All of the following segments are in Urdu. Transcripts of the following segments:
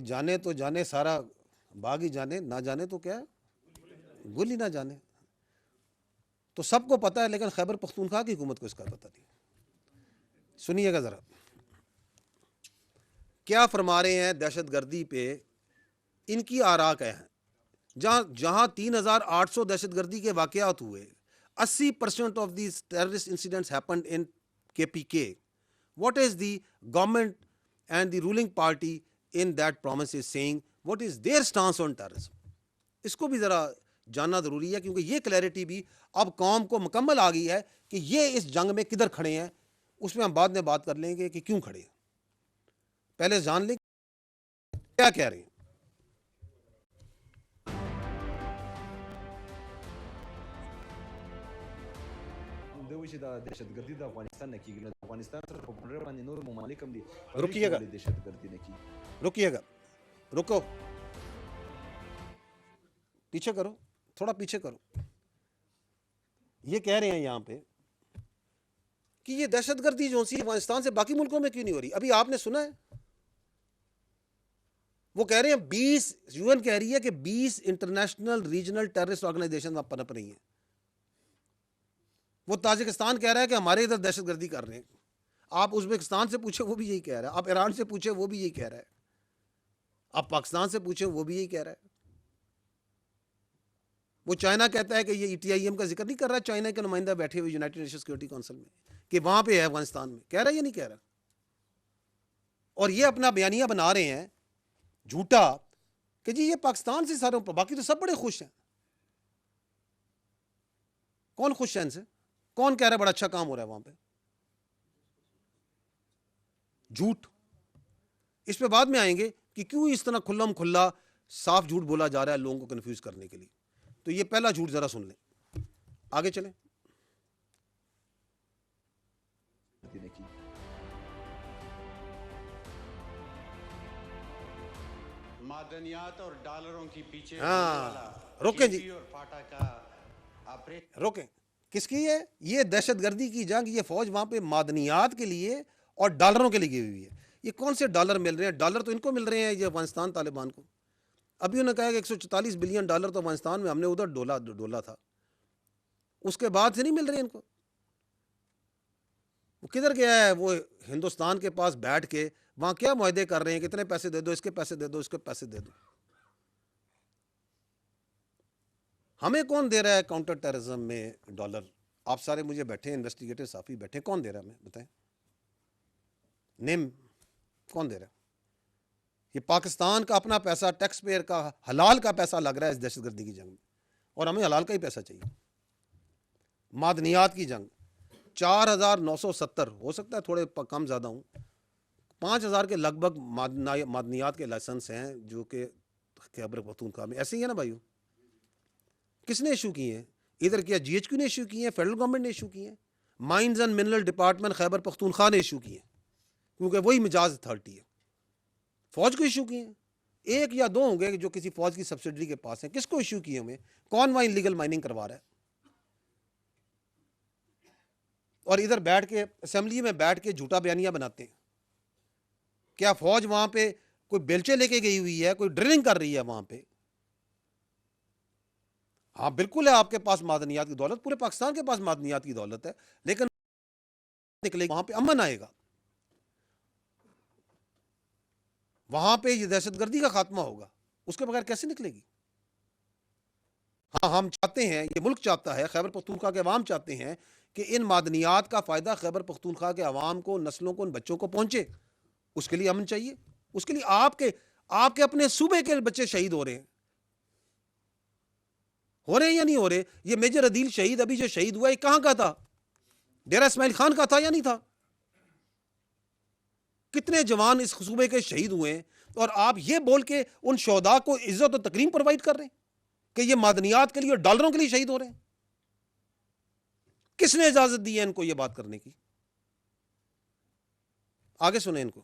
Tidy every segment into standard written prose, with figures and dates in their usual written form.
جانے تو جانے سارا باغ ہی جانے، نہ جانے تو کیا ہے، گل ہی نہ جانے. تو سب کو پتہ ہے لیکن خیبر پختونخوا کی حکومت کو اس کا پتہ نہیں. سنیے گا ذرا کیا فرما رہے ہیں دہشت گردی پہ. ان کی آراء کیا ہیں. جہاں 3,800 دہشت گردی کے واقعات ہوئے، 80% of these terrorist incidents happened in KPK. What is the government and the ruling party in that province is saying? What is their stance on terrorism? اس کو بھی ذرا جاننا ضروری ہے، کیونکہ یہ کلیئرٹی بھی اب قوم کو مکمل آ گئی ہے کہ یہ اس جنگ میں کدھر کھڑے ہیں. اس میں ہم بعد میں بات کر لیں گے کہ کیوں کھڑے ہیں. پہلے جان لیں کیا کہہ رہے ہیں. دوی چې د دهشتګردي د افغانستان نه کیږي، د افغانستان سره په بورډر باندې نور ممالک هم دي، رکیے گا دهشتګردي نه کیږي. رکیے گا، رکو، پیچھے کرو، تھوڑا پیچھے کرو. یہ کہہ رہے ہیں یہاں پہ کہ یہ دہشت گردی جو سی افغانستان سے باقی ملکوں میں کیوں نہیں ہو رہی. ابھی آپ نے سنا ہے وہ کہہ رہے ہیں 20 UN کہہ رہی ہے کہ 20 انٹرنیشنل ریجنل ٹیررسٹ آرگنائزیشن وہاں پنپ رہی ہیں. وہ تاجکستان کہہ رہا ہے کہ ہمارے ادھر دہشت گردی کر رہے ہیں. آپ ازبکستان سے پوچھیں وہ بھی یہی کہہ رہا ہے. آپ ایران سے پوچھیں وہ بھی یہی کہہ رہا ہے. آپ پاکستان سے پوچھیں وہ بھی یہی کہہ رہا ہے. وہ چائنا کہتا ہے کہ یہ ETIM کا ذکر نہیں کر رہا. چائنا کے نمائندہ بیٹھے ہوئے یونائٹڈ نیشن سیکورٹی کونسل میں کہ وہاں پہ ہے افغانستان میں. کہہ رہا ہے یا نہیں کہہ رہا؟ اور یہ اپنا بیانیہ بنا رہے ہیں جھوٹا کہ جی یہ پاکستان سے سارے، باقی تو سب بڑے خوش ہیں. کون خوش ہے ان سے؟ کون کہہ رہا ہے بڑا اچھا کام ہو رہا ہے وہاں پہ؟ جھوٹ. اس پہ بعد میں آئیں گے کہ کیوں اس طرح کھلم کھلا صاف جھوٹ بولا جا رہا ہے لوگوں کو کنفیوز کرنے کے لیے. تو یہ پہلا جھوٹ ذرا سن لیں، آگے چلیں. معدنیات اور ڈالروں کی پیچھے روکیں جی، روکیں. کس کی ہے یہ دہشت گردی کی جنگ؟ یہ فوج وہاں پہ معدنیات کے لیے اور ڈالروں کے لیے گئی ہوئی ہے. یہ کون سے ڈالر مل رہے ہیں؟ ڈالر تو ان کو مل رہے ہیں یہ افغانستان طالبان کو. ابھی انہوں نے کہا کہ 144 بلین ڈالر تو افغانستان میں ہم نے ادھر ڈولا تھا. اس کے بعد سے نہیں مل رہے ان کو. وہ کدھر گیا ہے؟ وہ ہندوستان کے پاس بیٹھ کے وہاں کیا معاہدے کر رہے ہیں، کتنے پیسے دے دو، اس کے پیسے دے دو، اس کے پیسے دے دو. ہمیں کون دے رہا ہے کاؤنٹر ٹیررزم میں ڈالر؟ آپ سارے مجھے بیٹھے ہیں، انویسٹیگیٹر صافی بیٹھے، کون دے رہا ہے؟ ہمیں بتائیں، نیم کون دے رہا ہے؟ یہ پاکستان کا اپنا پیسہ، ٹیکس پیئر کا حلال کا پیسہ لگ رہا ہے اس دہشت گردی کی جنگ میں، اور ہمیں حلال کا ہی پیسہ چاہیے. معدنیات کی جنگ 4,970، ہو سکتا ہے تھوڑے کم زیادہ ہوں، 5,000 کے لگ بھگ معدنیات کے لائسنس ہیں جو کہ خیبر پختونخوا میں. ایسے ہی ہے نا بھائیو؟ کس نے ایشو کی ہیں؟ ادھر کیا GHQ نے ایشو کی ہیں، فیڈرل گورنمنٹ نے ایشو کی ہیں، mines and mineral department Khyber Pakhtunkhwa نے ایشو کی ہیں کیونکہ وہی مجاز اتھارٹی ہے. فوج کو ایشو کی ہیں، ایک یا دو ہوں گے جو کسی فوج کی سبسڈری کے پاس ہیں. کس کو ایشو کی ہمیں؟ کون وہاں انلیگل مائننگ کروا رہا ہے؟ اور ادھر بیٹھ کے اسمبلی میں بیٹھ کے جھوٹا بیانیہ بناتے ہیں. کیا فوج وہاں پہ کوئی بیلچے لے کے گئی ہوئی ہے، کوئی ڈرلنگ کر رہی ہے وہاں پہ؟ ہاں بالکل ہے، آپ کے پاس معدنیات کی دولت، پورے پاکستان کے پاس معدنیات کی دولت ہے، لیکن نکلے وہاں پہ امن آئے گا، وہاں پہ یہ دہشت گردی کا خاتمہ ہوگا. اس کے بغیر کیسے نکلے گی؟ ہاں ہم چاہتے ہیں، یہ ملک چاہتا ہے، خیبر پختونخوا کے عوام چاہتے ہیں کہ ان معدنیات کا فائدہ خیبر پختونخوا کے عوام کو، نسلوں کو، ان بچوں کو پہنچے. اس کے لیے امن چاہیے. اس کے لیے آپ کے اپنے صوبے کے بچے شہید ہو رہے ہیں یا نہیں ہو رہے؟ یہ میجر عدیل شہید ابھی جو شہید ہوا ہے کہاں کا تھا؟ ڈیرہ اسماعیل خان کا تھا یا نہیں تھا؟ کتنے جوان اس صوبے کے شہید ہوئے ہیں، اور آپ یہ بول کے ان شہداء کو عزت و تکریم پرووائڈ کر رہے ہیں کہ یہ معدنیات کے لیے اور ڈالروں کے لیے شہید ہو رہے ہیں. کس نے اجازت دی ہے ان کو یہ بات کرنے کی؟ آگے سنیں ان کو.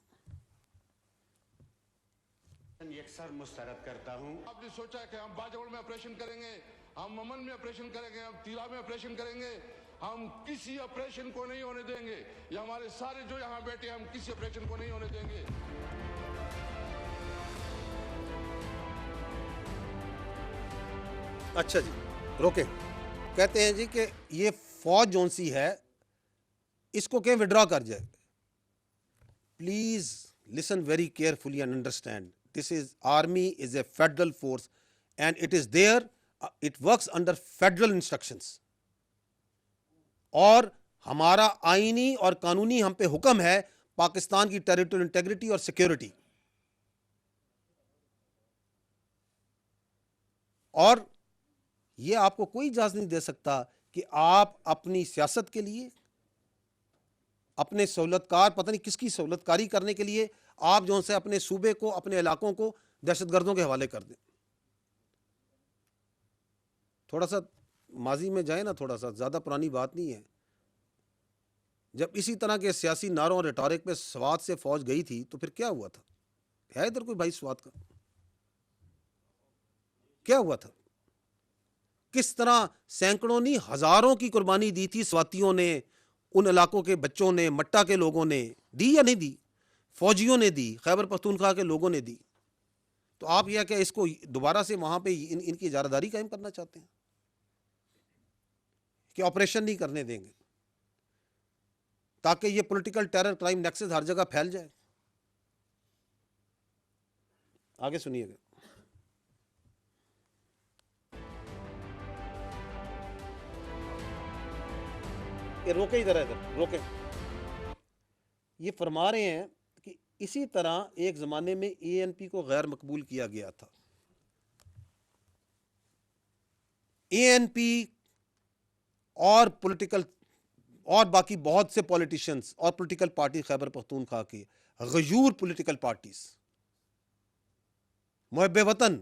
یکسر مسترد کرتا ہوں. آپ نے سوچا کہ ہم باجوڑ میں آپریشن کریں گے، ہم امن میں آپریشن کریں گے، ہم تیرا میں آپریشن کریں گے. ہم کسی آپریشن کو نہیں ہونے دیں گے. یہ ہمارے سارے جو یہاں بیٹھے ہم کسی آپریشن کو نہیں ہونے دیں گے. اچھا جی روکیں. کہتے ہیں جی کہ یہ فوج جون سی ہے اس کو کہ وڈرا کر جائے. Please listen very carefully and understand. This is army is a federal force and it is there, it works under federal instructions. اور ہمارا آئینی اور قانونی ہم پہ حکم ہے پاکستان کی ٹیریٹوریل انٹیگریٹی اور سیکیورٹی. اور یہ آپ کو کوئی اجازت نہیں دے سکتا کہ آپ اپنی سیاست کے لیے اپنے سہولت کار پتہ نہیں کس کی سہولت کاری کرنے کے لیے آپ جو سے اپنے صوبے کو اپنے علاقوں کو دہشت گردوں کے حوالے کر دیں. تھوڑا سا ماضی میں جائیں نا, تھوڑا سا زیادہ پرانی بات نہیں ہے. جب اسی طرح کے سیاسی نعروں اور ریٹورک پہ سوات سے فوج گئی تھی تو پھر کیا ہوا تھا؟ ہے ادھر کوئی بھائی سوات کا؟ کیا ہوا تھا؟ کس طرح سینکڑوں نہیں ہزاروں کی قربانی دی تھی سواتیوں نے, ان علاقوں کے بچوں نے, مٹا کے لوگوں نے دی یا نہیں دی؟ فوجیوں نے دی, خیبر پختونخوا کے لوگوں نے دی. تو آپ یہ کہ اس کو دوبارہ سے وہاں پہ ان کی اجارہ داری قائم کرنا چاہتے ہیں کہ آپریشن نہیں کرنے دیں گے تاکہ یہ پولیٹیکل ٹیرر کرائم نیکسس ہر جگہ پھیل جائے. آگے سنیے گا. یہ روکے ادھر ہے, ادھر روکے. یہ فرما رہے ہیں کہ اسی طرح ایک زمانے میں اے این پی کو غیر مقبول کیا گیا تھا. اے این پی اور پولیٹیکل اور باقی بہت سے پولیٹیشنز اور پولیٹیکل پارٹی خیبر پختونخوا کی غیور پولیٹیکل پارٹیز محب وطن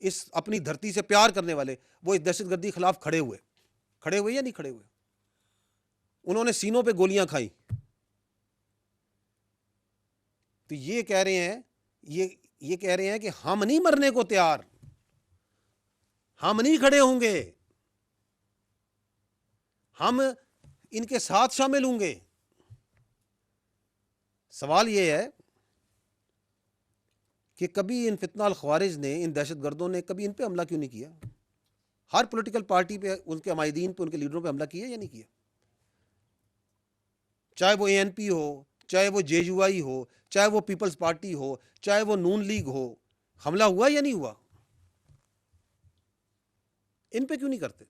اس اپنی دھرتی سے پیار کرنے والے وہ اس دہشت گردی کے خلاف کھڑے ہوئے یا نہیں کھڑے ہوئے؟ انہوں نے سینوں پہ گولیاں کھائیں. تو یہ کہہ رہے ہیں کہ ہم نہیں مرنے کو تیار, ہم نہیں کھڑے ہوں گے, ہم ان کے ساتھ شامل ہوں گے. سوال یہ ہے کہ کبھی ان فتنہ الخوارج نے, ان دہشت گردوں نے کبھی ان پہ حملہ کیوں نہیں کیا؟ ہر پولیٹیکل پارٹی پہ, ان کے عمائدین پہ, ان کے لیڈروں پہ حملہ کیا یا نہیں کیا؟ چاہے وہ اے این پی ہو, چاہے وہ جے یو آئی ہو, چاہے وہ پیپلز پارٹی ہو, چاہے وہ نون لیگ ہو, حملہ ہوا یا نہیں ہوا؟ ان پہ کیوں نہیں کرتے؟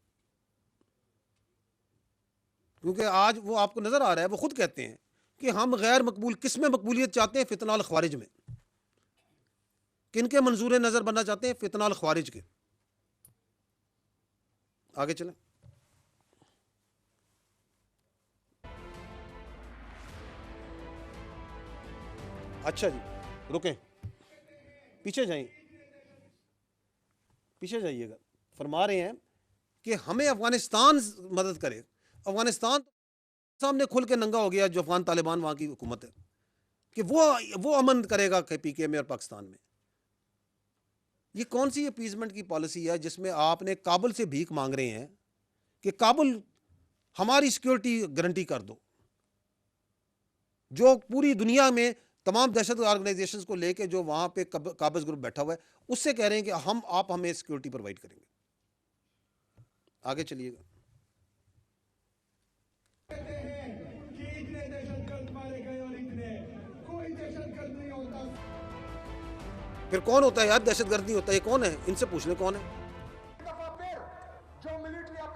کیونکہ آج وہ آپ کو نظر آ رہا ہے, وہ خود کہتے ہیں کہ ہم غیر مقبول, کس میں مقبولیت چاہتے ہیں؟ فتنہ الخوارج میں. کن کے منظور نظر بننا چاہتے ہیں؟ فتنہ الخوارج کے. آگے چلیں. اچھا جی رکیں, پیچھے جائیے گا. فرما رہے ہیں کہ ہمیں افغانستان مدد کرے. افغانستان سامنے کھل کے ننگا ہو گیا, جو افغان طالبان وہاں کی حکومت ہے, کہ وہ امن کرے گا پی کے میں اور پاکستان میں. یہ کون سی اپیزمنٹ کی پالیسی ہے جس میں آپ نے کابل سے بھیک مانگ رہے ہیں کہ کابل ہماری سیکیورٹی گارنٹی کر دو, جو پوری دنیا میں تمام دہشت آرگنائزیشنز کو لے کے جو وہاں پہ قابض گروپ بیٹھا ہوا ہے, اس سے کہہ رہے ہیں کہ آپ ہمیں سیکیورٹی پرووائڈ کریں گے. آگے چلیے گا. پھر کون ہوتا ہے یار دہشت گرد نہیں ہوتا؟ یہ کون ہے؟ ان سے پوچھ لیں کون ہے.